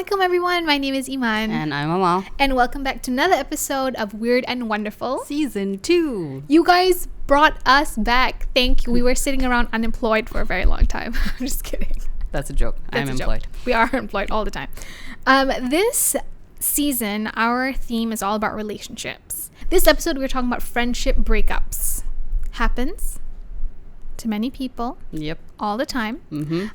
Assalamualaikum everyone, my name is Iman. And I'm Amal. And welcome back to another episode of Weird and Wonderful. Season 2. You guys brought us back. Thank you. We were sitting around unemployed for a very long time. I'm just kidding. That's a joke. I'm employed. We are employed all the time. This season, our theme is all about relationships. This episode, we're talking about friendship breakups. Happens to many people. Yep. All the time. Mm-hmm.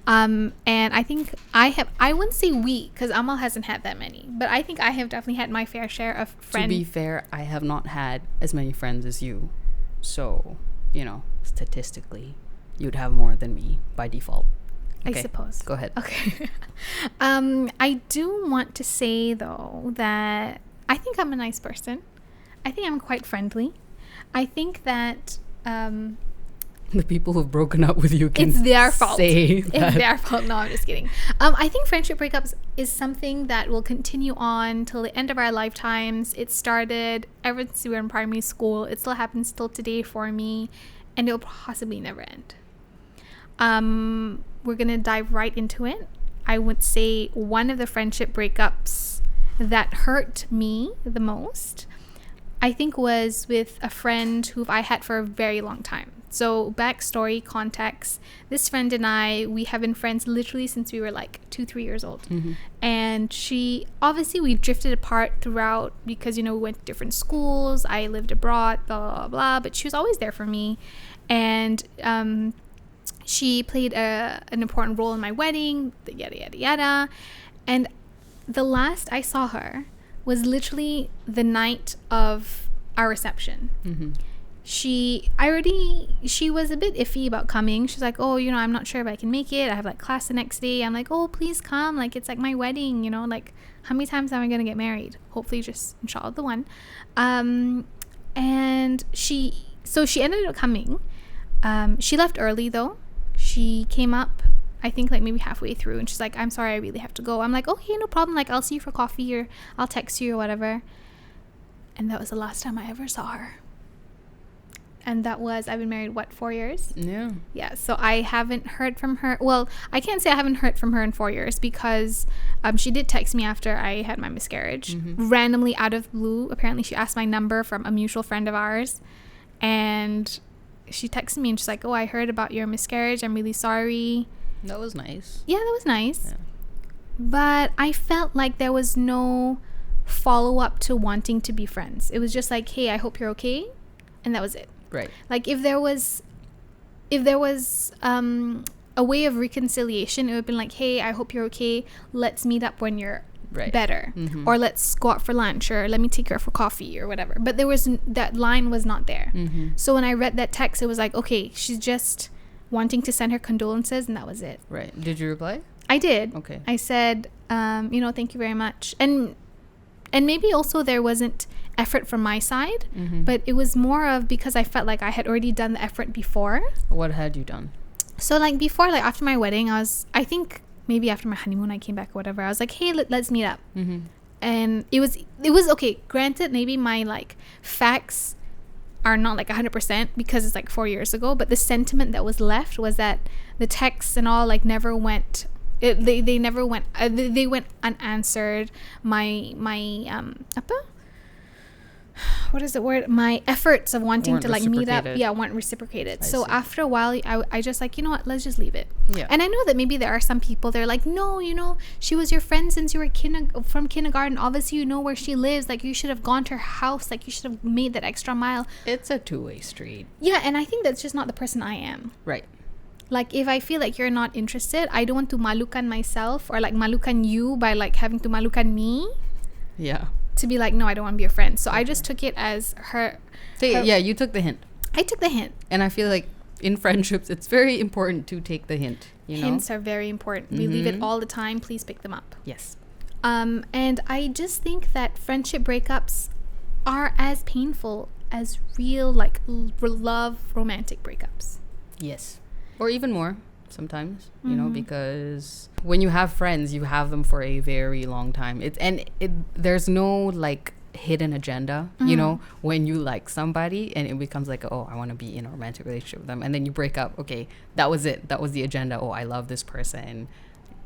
And I think I wouldn't say we, because Amal hasn't had that many, but I think I have definitely had my fair share of friends. To be fair, I have not had as many friends as you. So, statistically, you'd have more than me by default. Okay, I suppose. Go ahead. Okay. I do want to say, though, that I think I'm a nice person. I think I'm quite friendly. I think that... the people who've broken up with you can it's their fault. Say it's that. their fault. No, I'm just kidding. I think friendship breakups is something that will continue on till the end of our lifetimes. It started ever since we were in primary school. It still happens till today for me, and it'll possibly never end. We're gonna dive right into it. I would say one of the friendship breakups that hurt me the most, I think, was with a friend who I had for a very long time. So backstory, context, this friend and I, we have been friends literally since we were like 2-3 years old. Mm-hmm. And we drifted apart throughout because, we went to different schools. I lived abroad, blah, blah, blah, blah. But she was always there for me. And she played an important role in my wedding, yada, yada, yada. And the last I saw her was literally the night of our reception. Mm-hmm. She was a bit iffy about coming. She's like, oh, I'm not sure if I can make it. I have like class the next day. I'm like, oh, please come. Like, it's like my wedding, like how many times am I going to get married? Hopefully just inshallah the one. And she ended up coming. She left early though. She came up, I think like maybe halfway through, and she's like, I'm sorry, I really have to go. I'm like, okay, no problem. Like, I'll see you for coffee or I'll text you or whatever. And that was the last time I ever saw her. And that was, I've been married, 4 years? Yeah, so I haven't heard from her. Well, I can't say I haven't heard from her in 4 years because she did text me after I had my miscarriage. Mm-hmm. Randomly out of blue. Apparently she asked my number from a mutual friend of ours. And she texted me and she's like, oh, I heard about your miscarriage. I'm really sorry. That was nice. Yeah, that was nice. Yeah. But I felt like there was no follow-up to wanting to be friends. It was just like, hey, I hope you're okay. And that was it. Right. Like if there was a way of reconciliation, it would have been like, hey, I hope you're okay. Let's meet up when you're better. Mm-hmm. Or let's go out for lunch, or let me take you out for coffee or whatever. But that line was not there. Mm-hmm. So when I read that text, it was like, okay, she's just wanting to send her condolences, and that was it. Right. Did you reply? I did. Okay. I said, thank you very much. And maybe also there wasn't effort from my side, mm-hmm. but it was more of because I felt like I had already done the effort before. What had you done? So like before, like after my wedding, I think maybe after my honeymoon I came back or whatever, I was like, hey, let's meet up. Mm-hmm. And it was okay. Granted, maybe my like facts are not like 100% because it's like 4 years ago, but the sentiment that was left was that the texts and all like never went. They never went. They went unanswered. My what is the word? My efforts of wanting to like meet up, weren't reciprocated. So after a while, I just like, you know what? Let's just leave it. Yeah. And I know that maybe there are some people they're like, no, she was your friend since you were from kindergarten. Obviously, you know where she lives. Like, you should have gone to her house. Like, you should have made that extra mile. It's a two-way street. Yeah, and I think that's just not the person I am. Right. Like, if I feel like you're not interested, I don't want to malukan myself or like malukan you by like having to malukan me. Yeah. To be like, no, I don't want to be your friend. So I just took it as her. Yeah, you took the hint. I took the hint. And I feel like in friendships, it's very important to take the hint. Hints are very important. Mm-hmm. We leave it all the time. Please pick them up. Yes. And I just think that friendship breakups are as painful as real, like, love romantic breakups. Yes. Or even more sometimes, mm-hmm. Because when you have friends, you have them for a very long time. There's no like hidden agenda, mm-hmm. When you like somebody and it becomes like, oh, I want to be in a romantic relationship with them, and then you break up. Okay, that was it. That was the agenda. Oh, I love this person.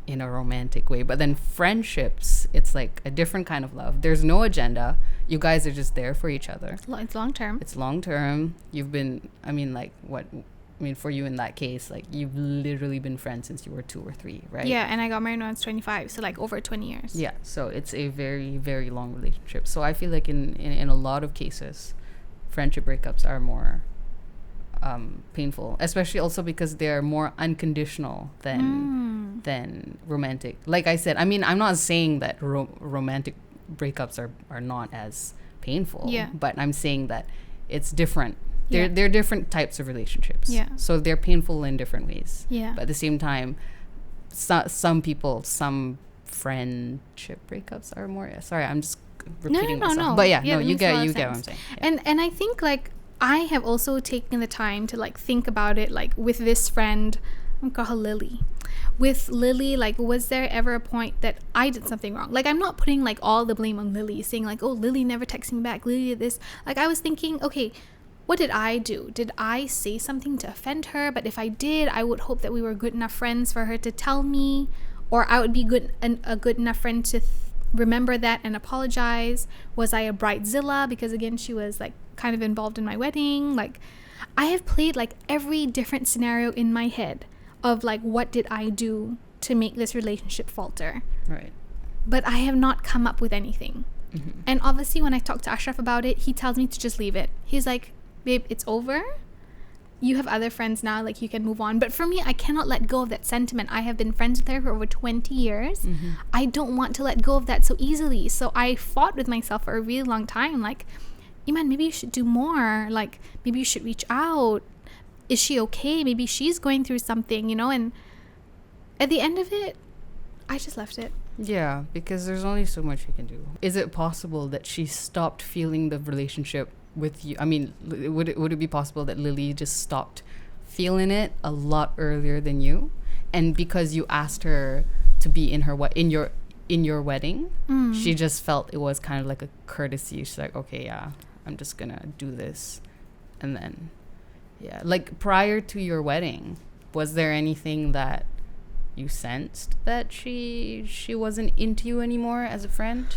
in a romantic way. But then friendships, it's like a different kind of love. There's no agenda. You guys are just there for each other. It's long term. It's long term. You've been, I mean, like, what? I mean, for you in that case, like, you've literally been friends since you were 2 or 3, right? Yeah, and I got married when I was 25, so like over 20 years. Yeah, so it's a very, very long relationship. So I feel like in a lot of cases, friendship breakups are more painful, especially also because they're more unconditional than romantic. Like I said, I mean, I'm not saying that romantic breakups are not as painful, but I'm saying that it's different. They're different types of relationships. Yeah. So they're painful in different ways. Yeah. But at the same time, some friendship breakups are more. Sorry, I'm just repeating myself. No. But you get what I'm saying. Yeah. And I think like I have also taken the time to like think about it, like with this friend, I'm gonna call her Lily. With Lily, like, was there ever a point that I did something wrong? Like, I'm not putting like all the blame on Lily, saying like, oh, Lily never texted me back, Lily did this. Like, I was thinking, okay, what did I do? Did I say something to offend her? But if I did, I would hope that we were good enough friends for her to tell me, or I would be a good enough friend to remember that and apologize. Was I a bridezilla? Because again, she was like kind of involved in my wedding. Like, I have played like every different scenario in my head of like, what did I do to make this relationship falter? Right. But I have not come up with anything. Mm-hmm. And obviously when I talk to Ashraf about it, he tells me to just leave it. He's like, babe, it's over. You have other friends now, like you can move on. But for me, I cannot let go of that sentiment. I have been friends with her for over 20 years. Mm-hmm. I don't want to let go of that so easily. So I fought with myself for a really long time. Like, Iman, maybe you should do more. Like, maybe you should reach out. Is she okay? Maybe she's going through something, you know? And at the end of it, I just left it. Yeah, because there's only so much you can do. Is it possible that she stopped feeling the relationship with you? I mean, would it be possible that Lily just stopped feeling it a lot earlier than you, and because you asked her to be in your wedding, she just felt it was kind of like a courtesy. She's like, okay, yeah, I'm just gonna do this. And then like prior to your wedding, was there anything that you sensed that she wasn't into you anymore as a friend?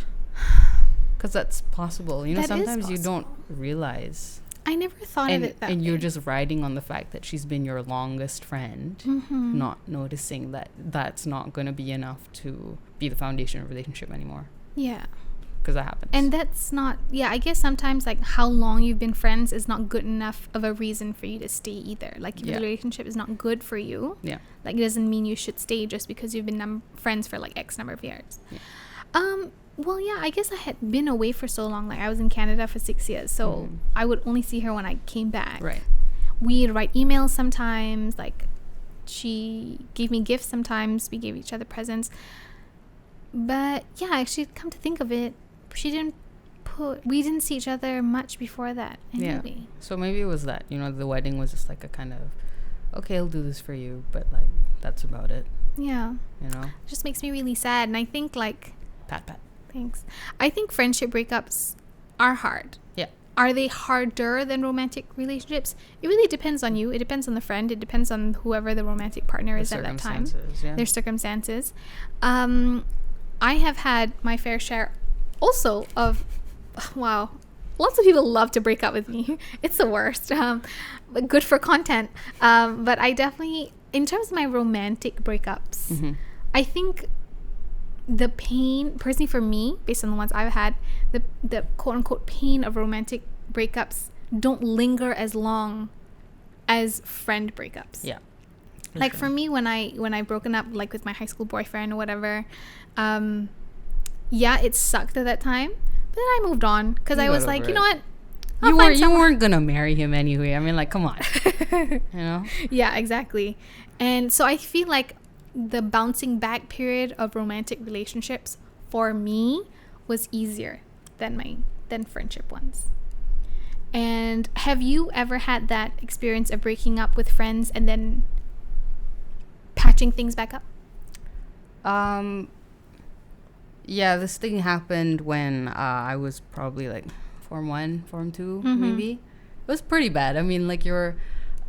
Because that's possible, you know. Sometimes you don't realize. I never thought of it that way. And you're just riding on the fact that she's been your longest friend, not noticing that that's not going to be enough to be the foundation of a relationship anymore. Yeah. Because that happens. And that's not, I guess sometimes like how long you've been friends is not good enough of a reason for you to stay either. Like if the relationship is not good for you, like it doesn't mean you should stay just because you've been friends for like X number of years. Well, I guess I had been away for so long. Like I was in Canada for 6 years, so I would only see her when I came back. Right. We'd write emails sometimes. Like she gave me gifts sometimes. We gave each other presents. But actually, come to think of it, we didn't see each other much before that anyway. Yeah. So maybe it was that, you know, the wedding was just like a kind of, okay, I'll do this for you, but like that's about it. Yeah. You know? It just makes me really sad. And I think like pat. Thanks. I think friendship breakups are hard. Yeah. Are they harder than romantic relationships? It really depends on you. It depends on the friend. It depends on whoever the romantic partner is at that time. Their circumstances. I have had my fair share also of, wow, lots of people love to break up with me. It's the worst. But good for content. But I definitely, in terms of my romantic breakups, I think the pain, personally for me, based on the ones I've had, the quote-unquote pain of romantic breakups don't linger as long as friend breakups. Yeah. Like for me, when I broken up like with my high school boyfriend or whatever, it sucked at that time, but then I moved on because I was like, you know what, you weren't gonna marry him anyway. I mean, like, come on. You know. Yeah, exactly. And so I feel like the bouncing back period of romantic relationships for me was easier than friendship ones. And have you ever had that experience of breaking up with friends and then patching things back up? Yeah, this thing happened when I was probably like Form 1, Form 2, maybe. It was pretty bad. I mean, like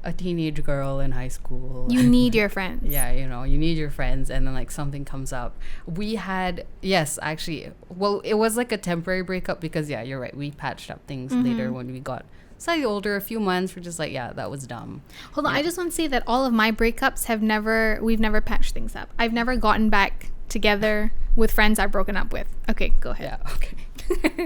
a teenage girl in high school. You need your friends. Yeah, you know, you need your friends, and then like something comes up. We had, yes, actually, well, it was like a temporary breakup because, yeah, you're right. We patched up things later when we got slightly older, a few months. We're just like, yeah, that was dumb. Hold on, I just want to say that all of my breakups we've never patched things up. I've never gotten back together with friends I've broken up with. Okay, go ahead. Yeah, okay.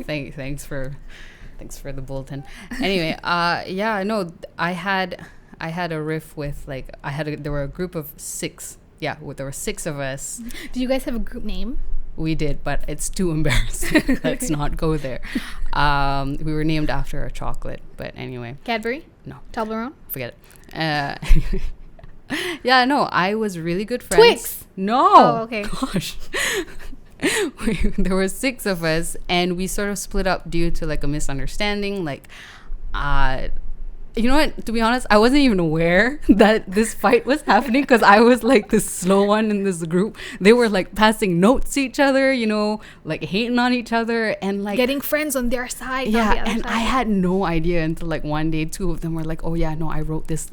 Thanks for the bulletin. Anyway, yeah, no, I had a riff with like there were a group of 6. Yeah, there were 6 of us. Did you guys have a group name? We did, but it's too embarrassing. Let's not go there. We were named after a chocolate, but anyway. Cadbury? No. Toblerone? Forget it. Anyway. Yeah, no, I was really good friends. Twix! No! Oh, okay. Gosh. There were 6 of us, and we sort of split up due to like a misunderstanding. Like, you know what? To be honest, I wasn't even aware that this fight was happening because I was like the slow one in this group. They were like passing notes to each other, you know, like hating on each other and like getting friends on their side. Yeah, and I had no idea until like one day 2 of them were like, "Oh yeah, no, I wrote this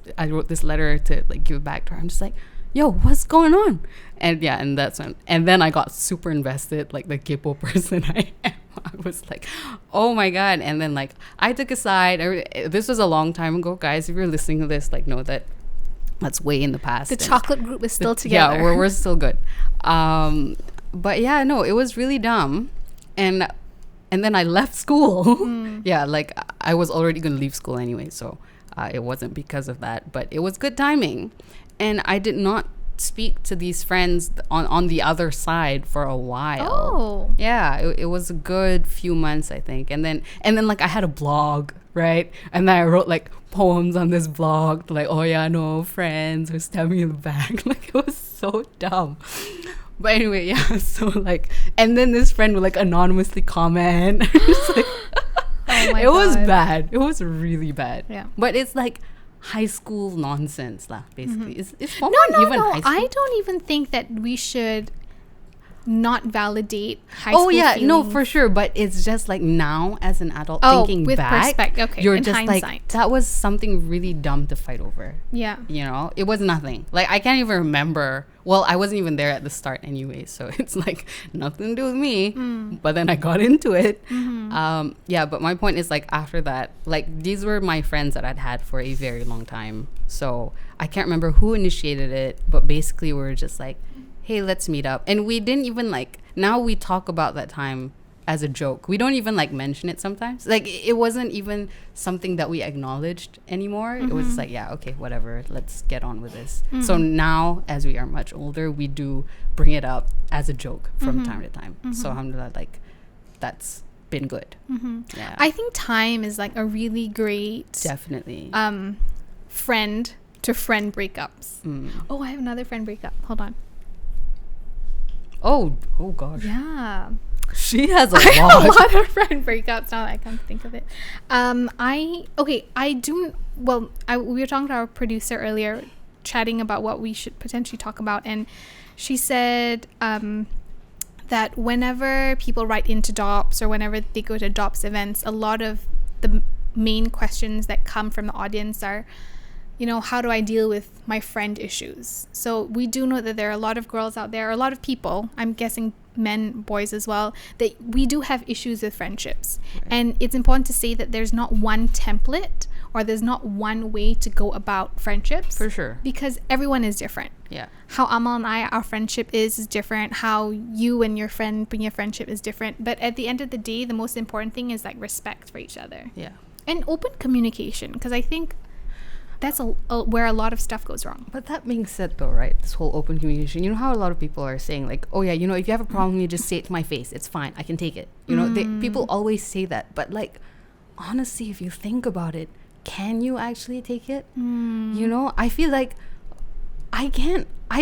letter to like give it back to her." I'm just like, "Yo, what's going on?" And yeah, and that's when, and then I got super invested, like the Kipo person I am. I was like, oh my god. And then like I took a side. This was a long time ago, guys. If you're listening to this, like know that that's way in the past. The chocolate group is still together. Yeah, we're still good. But yeah, no, it was really dumb. And then I left school. Yeah, like I was already gonna leave school anyway, so it wasn't because of that, but it was good timing. And I did not speak to these friends on the other side for a while. Oh. Yeah, it was a good few months, I think. And then like I had a blog, right? And then I wrote like poems on this blog, like, oh yeah, no, friends who stabbed me in the back. Like, it was so dumb. But anyway, yeah, so like, and then this friend would like anonymously comment. Like, oh my it God. was bad. It was really bad. Yeah. But it's like high school nonsense lah, basically. Is No, high school? I don't even think that we should not validate high Oh school yeah, no, feelings. for sure. But it's just like now as an adult thinking with back, perspective. Okay, you're in just hindsight. like, that was something really dumb to fight over. Yeah. You know, it was nothing. Like I can't even remember. Well, I wasn't even there at the start anyway, so it's like nothing to do with me. But then I got into it. Yeah, but my point is like after that, like these were my friends that I'd had for a very long time. So I can't remember who initiated it, but basically we were just like, hey, let's meet up. And we didn't even like, now we talk about that time as a joke. We don't even like mention it sometimes. Like it wasn't even something that we acknowledged anymore. It was just like, yeah, okay, whatever, let's get on with this. So now as we are much older, we do bring it up as a joke from time to time. So alhamdulillah, like that's been good. Yeah, I think time is like a really great definitely friend to friend breakups. Oh, I have another friend breakup. Hold on. Oh gosh. Yeah. She has a I have lot. a lot of friend breakups now that I can think of it. We were talking to our producer earlier, chatting about what we should potentially talk about, and she said that whenever people write into DOPS or whenever they go to DOPS events, a lot of the main questions that come from the audience are, you know, how do I deal with my friend issues? So we do know that there are a lot of girls out there, a lot of people, I'm guessing men, boys as well, that we do have issues with friendships. Right. And it's important to say that there's not one template or there's not one way to go about friendships. For sure. Because everyone is different. Yeah. How Amal and I, our friendship is different. How you and your friend bring your friendship is different. But at the end of the day, the most important thing is like respect for each other. Yeah. And open communication. Because I think that's where a lot of stuff goes wrong. But that being said though, right, this whole open communication, you know how a lot of people are saying like, oh yeah, you know, if you have a problem, you just say it to my face, it's fine, I can take it, you know. People always say that, but like honestly, if you think about it, can you actually take it? You know, I feel like I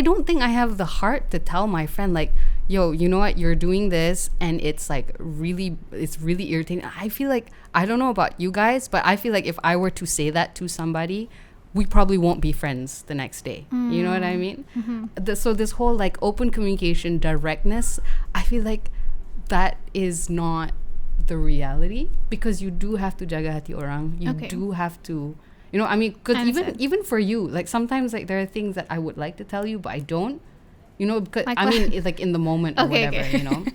don't think I have the heart to tell my friend like, yo, you know what, you're doing this and it's really irritating. I feel like, I don't know about you guys, but I feel like if I were to say that to somebody, we probably won't be friends the next day. You know what I mean? So this whole like open communication, directness, I feel like that is not the reality, because you do have to jaga hati orang. You do have to, You know, I mean, because I understand. even for you, like sometimes like there are things that I would like to tell you, but I don't. You know, because Like I what? mean, it's like in the moment or Okay, whatever. okay. You know.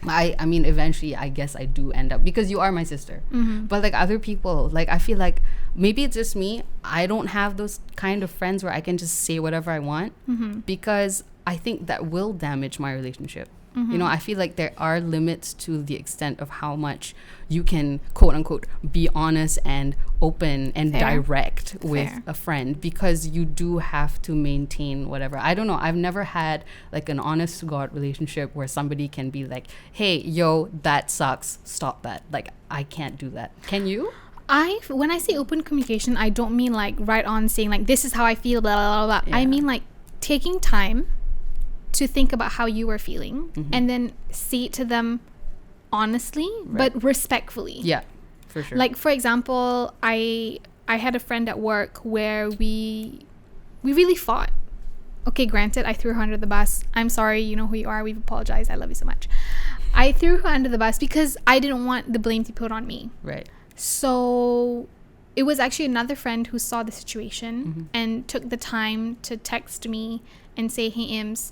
I mean, eventually, I guess I do end up, because you are my sister. Mm-hmm. But like other people, like I feel like maybe it's just me. I don't have those kind of friends where I can just say whatever I want, Mm-hmm. because I think that will damage my relationship. Mm-hmm. You know, I feel like there are limits to the extent of how much you can, quote unquote, be honest and open and Fair. direct with Fair. a friend, because you do have to maintain whatever. I don't know. I've never had like an honest to God relationship where somebody can be like, hey, yo, that sucks. Stop that. Like, I can't do that. Can you? When I say open communication, I don't mean like right on saying like this is how I feel, blah blah blah, blah. I Yeah. mean like taking time to think about how you are feeling, Mhm. and then say it to them honestly, Right. but respectfully. Yeah, for sure. Like for example, I had a friend at work where we really fought. Okay, granted, I threw her under the bus. I'm sorry, you know who you are. We've apologized. I love you so much. I threw her under the bus because I didn't want the blame to be put on me. Right. So it was actually another friend who saw the situation Mhm. and took the time to text me and say, hey, Ims,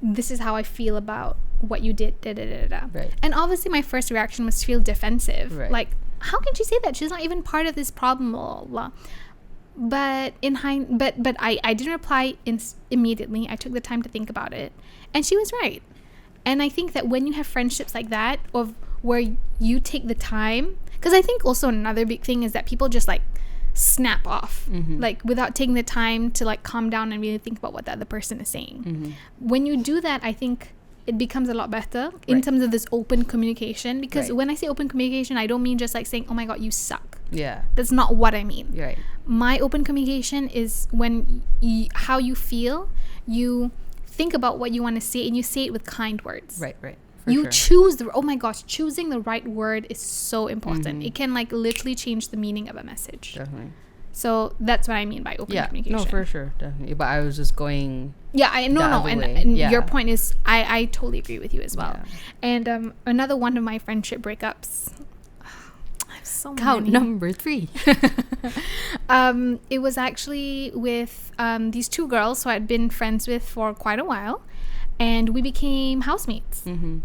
this is how I feel about what you did. Da, da, da, da. Right. And obviously my first reaction was to feel defensive. Right. Like, how can she say that? She's not even part of this problem, blah, blah, blah. But I didn't reply immediately. I took the time to think about it. And she was right. And I think that when you have friendships like that, of where you take the time, because I think also another big thing is that people just like snap off, Mhm. like without taking the time to like calm down and really think about what the other person is saying. Mhm. When you do that, I think it becomes a lot better in Right. terms of this open communication. Because Right. when I say open communication, I don't mean just like saying, oh my God, you suck. Yeah. That's not what I mean. You're right. My open communication is when how you feel, you think about what you want to say, and you say it with kind words. Right. Right. For You sure. choose oh my gosh, choosing the right word is so important. Mhm. It can like literally change the meaning of a message. Definitely. So that's what I mean by open Yeah. communication. No, for sure. Definitely. But I was just going. Yeah, I no, the no, other and, way. and Yeah. your point is, I totally agree with you as well. Yeah. And another one of my friendship breakups. I have so Count many. number 3. It was actually with these two girls who I'd been friends with for quite a while, and we became housemates. Mm-hmm.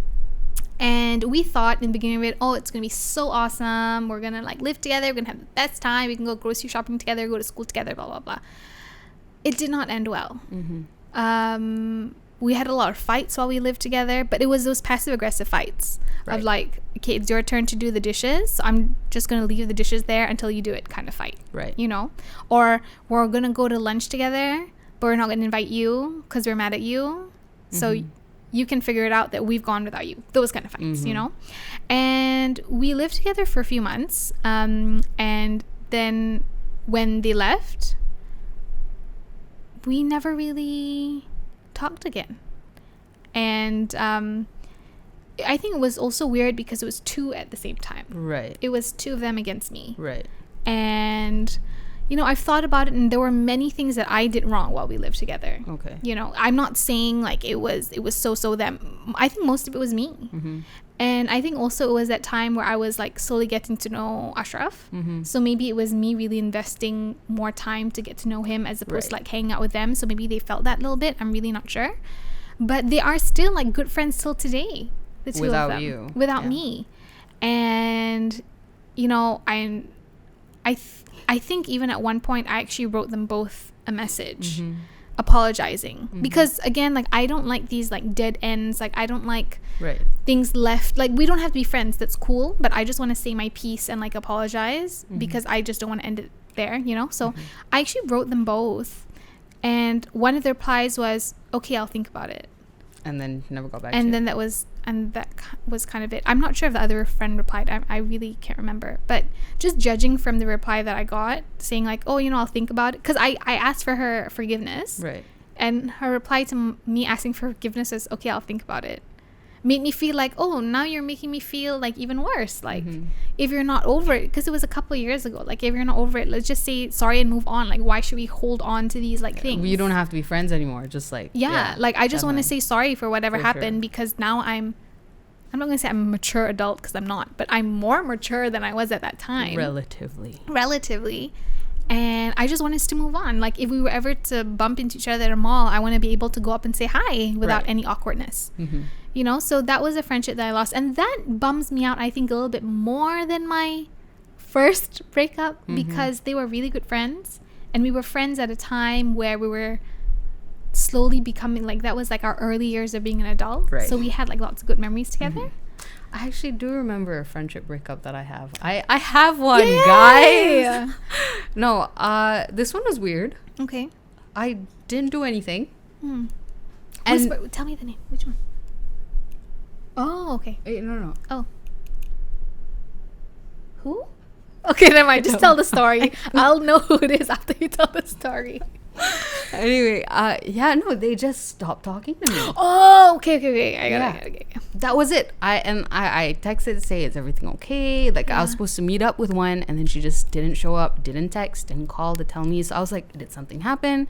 And we thought in the beginning of it, oh, it's gonna be so awesome. We're gonna like live together. We're gonna have the best time. We can go grocery shopping together, go to school together, blah blah blah. It did not end well. Mm-hmm. We had a lot of fights while we lived together, but it was those passive aggressive fights Right. of like, okay, it's your turn to do the dishes, so I'm just gonna leave the dishes there until you do it, kind of fight. Right. You know, or we're gonna go to lunch together, but we're not gonna invite you because we're mad at you. So Mhm. you can figure it out that we've gone without you. Those kind of fights, you Mhm. know. And we lived together for a few months, and then when they left, we never really talked again. And I think it was also weird because it was two at the same time. Right. It was two of them against me. Right. And you know, I've thought about it, and there were many things that I did wrong while we lived together. Okay. You know, I'm not saying like it was so them. I think most of it was me. Mm-hmm. And I think also it was that time where I was like slowly getting to know Ashraf. Mm-hmm. So maybe it was me really investing more time to get to know him as opposed to Right. like hanging out with them. So maybe they felt that a little bit. I'm really not sure. But they are still like good friends till today. The two Without of them. you. Without Yeah. me. And, you know, I think even at one point I actually wrote them both a message. Mm-hmm. Apologizing. Mhm. Because again, like I don't like these like dead ends. Like I don't like Right. things left. Like we don't have to be friends, that's cool, but I just want to say my piece and like apologize Mhm. because I just don't want to end it there, you know. So Mhm. I actually wrote them both, and one of their replies was, okay, I'll think about it. And then never got back And to then that was kind of it. I'm not sure if the other friend replied. I really can't remember, but just judging from the reply that I got saying like, oh, you know, I'll think about it, because I asked for her forgiveness. Right. And her reply to me asking for forgiveness is, okay, I'll think about it. Made me feel like, oh, now you're making me feel like even worse. Like, Mhm. if you're not over it, because it was a couple of years ago. Like, if you're not over it, let's just say sorry and move on. Like, why should we hold on to these like things? You don't have to be friends anymore. Just like Like I just want to definitely. say sorry for whatever For happened, sure. because now I'm not gonna say I'm a mature adult, because I'm not, but I'm more mature than I was at that time. relatively. Relatively. And I just want us to move on. Like, if we were ever to bump into each other at a mall, I want to be able to go up and say hi without any awkwardness. You know, so that was a friendship that I lost. And that bums me out, I think, a little bit more than my first breakup, because they were really good friends. And we were friends at a time where we were slowly becoming, like, that was like our early years of being an adult. Right. So we had like lots of good memories together. I actually do remember a friendship breakup that I have. I have one, guys. No, this one was weird. Okay. I didn't do anything. And tell me the name. Which one? Oh, okay. Wait, no. Oh. Who? Okay, never mind. Just tell the story. I'll know who it is after you tell the story. Anyway, they just stopped talking to me. Oh, okay. I got it. Okay. That was it. I texted to say, is everything okay? Like, I was supposed to meet up with one, and then she just didn't show up, didn't text, didn't call to tell me. So I was like, did something happen?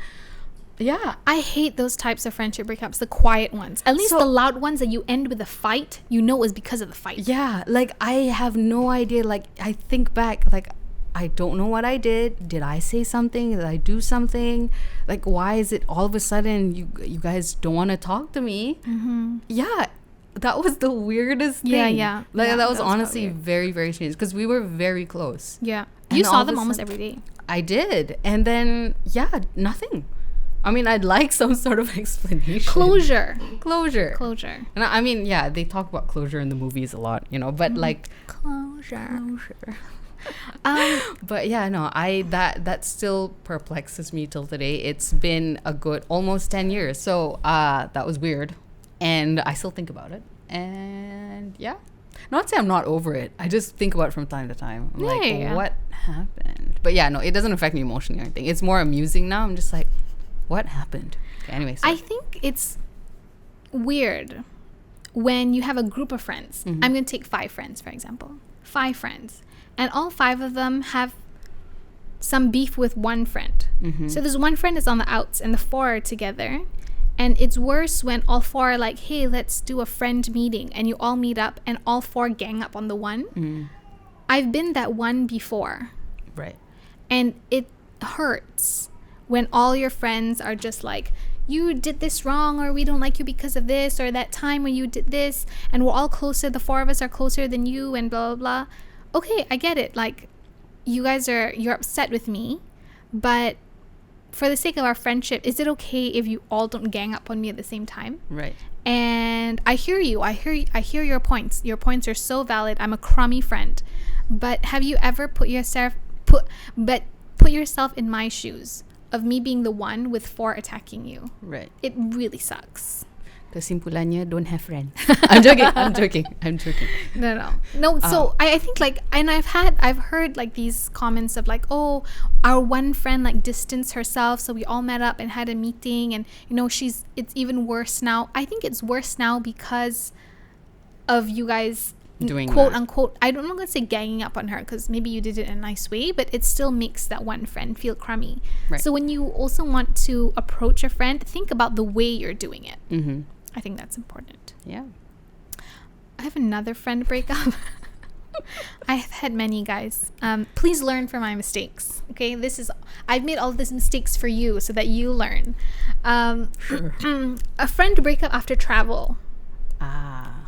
Yeah. I hate those types of friendship breakups, the quiet ones. At least the loud ones that you end with a fight, you know is because of the fight. Yeah, like, I have no idea. Like, I think back, like, I don't know what I did. Did I say something? Did I do something? Like, why is it all of a sudden you guys don't want to talk to me? Yeah, that was the weirdest thing. Yeah. Like, that was honestly very, very strange, because we were very close. Yeah. You saw them almost every day. I did. And then, nothing. I mean, I'd like some sort of explanation. Closure. And I mean, they talk about closure in the movies a lot, you know, but like... Closure. But that still perplexes me till today. It's been a good almost 10 years. So that was weird. And I still think about it. And not say I'm not over it. I just think about it from time to time. I'm what happened? But it doesn't affect me emotionally or anything. It's more amusing now. I'm just like, what happened? Okay, anyway, I think it's weird when you have a group of friends. I'm going to take 5 friends, for example. 5 friends. And all 5 of them have some beef with one friend. So there's one friend that's on the outs and the 4 are together. And it's worse when all 4 are like, hey, let's do a friend meeting. And you all meet up and all 4 gang up on the one. I've been that one before. Right. And it hurts when all your friends are just like, you did this wrong, or we don't like you because of this, or that time when you did this, and we're all closer, the 4 of us are closer than you, and blah, blah, blah. Okay, I get it. Like, you're upset with me, but for the sake of our friendship, is it okay if you all don't gang up on me at the same time? Right. And I hear you. I hear your points. Your points are so valid. I'm a crummy friend. But have you ever put yourself in my shoes of me being the one with 4 attacking you? Right. It really sucks. Kesimpulannya, don't have friends. I'm joking. No. So I think, like, and I've heard like these comments of like, oh, our one friend like distanced herself, so we all met up and had a meeting, and it's even worse now. I think it's worse now because of you guys doing quote unquote, I'm not going to say ganging up on her, because maybe you did it in a nice way, but it still makes that one friend feel crummy. Right. So when you also want to approach a friend, think about the way you're doing it. I think that's important. Yeah. I have another friend breakup. I've had many, guys. Please learn from my mistakes. Okay, I've made all of these mistakes for you so that you learn. Sure. A friend breakup after travel.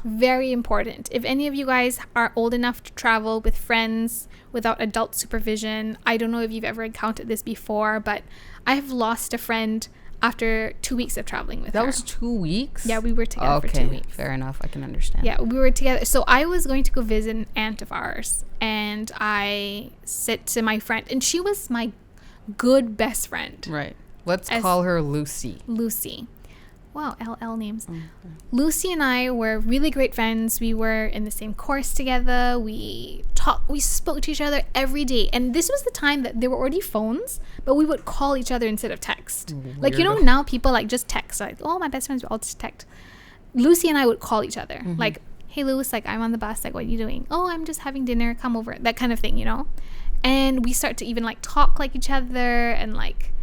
Very important. If any of you guys are old enough to travel with friends without adult supervision, I don't know if you've ever encountered this before, but I have lost a friend after 2 weeks of traveling with her. That was 2 weeks? Yeah, we were together for 2 weeks. Fair enough. I can understand. Yeah, we were together. So I was going to go visit an aunt of ours, and I said to my friend, and she was my good best friend. Right. Let's call her Lucy. Wow, LL names. Okay. Lucy and I were really great friends. We were in the same course together. We spoke to each other every day. And this was the time that there were already phones, but we would call each other instead of text. Weird. Like, now people like just text. Like, oh, my best friends will all just text. Lucy and I would call each other. Like, hey, Lewis, like, I'm on the bus. Like, what are you doing? Oh, I'm just having dinner. Come over. That kind of thing, And we start to even like talk like each other and like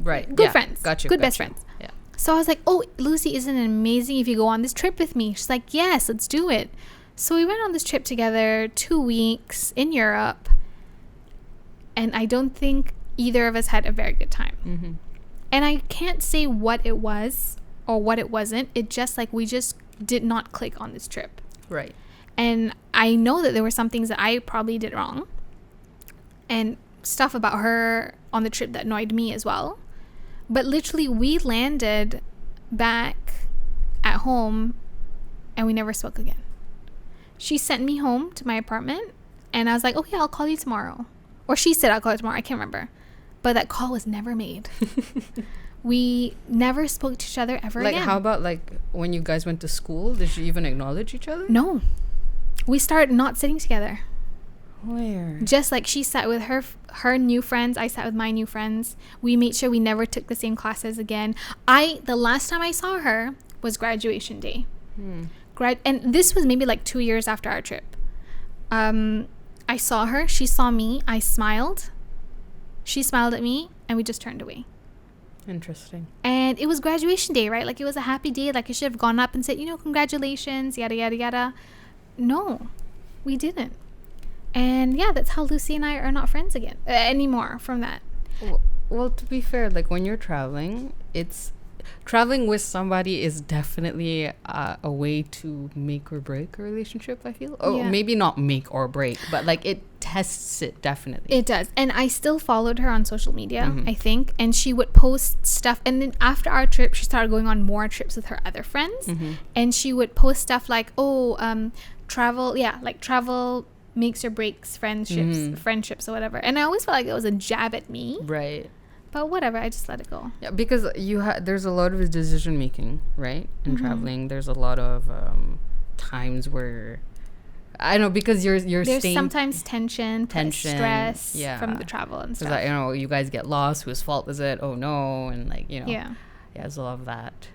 good friends. Good best friends. Yeah. So I was like, oh, Lucy, isn't it amazing if you go on this trip with me? She's like, yes, let's do it. So we went on this trip together, 2 weeks in Europe. And I don't think either of us had a very good time. Mm-hmm. And I can't say what it was or what it wasn't. It just like we just did not click on this trip. Right. And I know that there were some things that I probably did wrong and stuff about her on the trip that annoyed me as well. But literally we landed back at home and we never spoke again. She sent me home to my apartment and I was like, okay, I'll call you tomorrow. Or she said, I'll call you tomorrow. I can't remember. But that call was never made. We never spoke to each other ever again. Like, how about, like, when you guys went to school? Did you even acknowledge each other? No. We started not sitting together. Weird. Just like she sat with her new friends, I sat with my new friends. We made sure we never took the same classes again. The last time I saw her was graduation day. And this was maybe like 2 years after our trip. I saw her. She saw me. I smiled. She smiled at me, and we just turned away. Interesting. And it was graduation day, right? Like, it was a happy day. Like, I should have gone up and said, congratulations, yada, yada, yada. No, we didn't. And, yeah, that's how Lucy and I are not friends again anymore from that. Well, to be fair, like, when you're traveling, traveling with somebody is definitely a way to make or break a relationship, I feel. Maybe not make or break, but like it tests it, definitely. It does. And I still followed her on social media, I think, and she would post stuff. And then after our trip, she started going on more trips with her other friends, and she would post stuff like, travel makes or breaks friendships or whatever. And I always felt like it was a jab at me. Right. But whatever, I just let it go. Yeah, because there's a lot of decision making, right? In traveling, there's a lot of times where I know, because there's sometimes tension, stress from the travel and stuff. Like, you guys get lost. Whose fault is it? Oh no, and like there's a lot of that.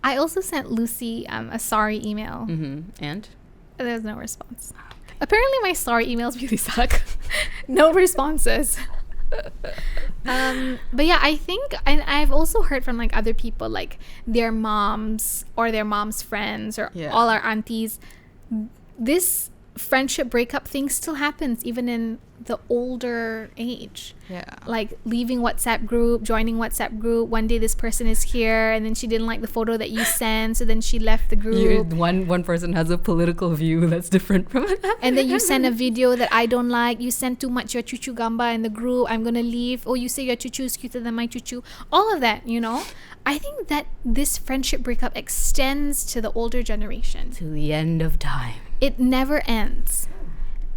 I also sent Lucy a sorry email, and there was no response. Okay. Apparently, my sorry emails really suck. No responses. But yeah, I think, and I've also heard from like other people, like their moms or their mom's friends or all our aunties, this friendship breakup thing still happens even in the older age. Like leaving WhatsApp group, joining WhatsApp group, one day this person is here and then she didn't like the photo that you sent, so then she left the group. One person has a political view that's different from it. And then you send a video that I don't like, you send too much your chuchu gamba in the group, I'm gonna leave. Oh, you say your chuchu is cuter than my chuchu. All of that, I think that this friendship breakup extends to the older generation, to the end of time. It never ends.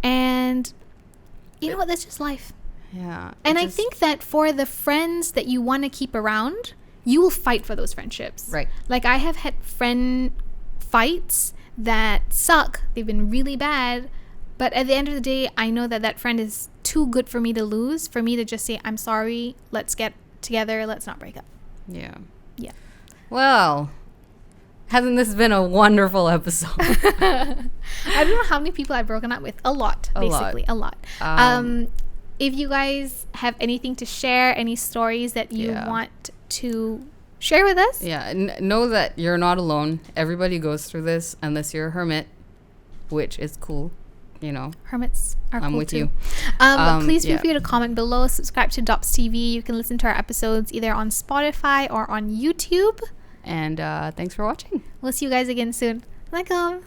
And you know what, that's just life. And I think that for the friends that you want to keep around, you will fight for those friendships. Right. Like, I have had friend fights that suck. They've been really bad. But at the end of the day, I know that friend is too good for me to lose, for me to just say, I'm sorry, let's get together, let's not break up. Yeah. Well, hasn't this been a wonderful episode? I don't know how many people I've broken up with. A lot. A lot. If you guys have anything to share, any stories that you want to share with us. Know that you're not alone. Everybody goes through this, unless you're a hermit, which is cool. Hermits are cool. I'm with too. you. But please feel free to comment below. Subscribe to DOPStv. You can listen to our episodes either on Spotify or on YouTube. And thanks for watching. We'll see you guys again soon. Assalamualaikum.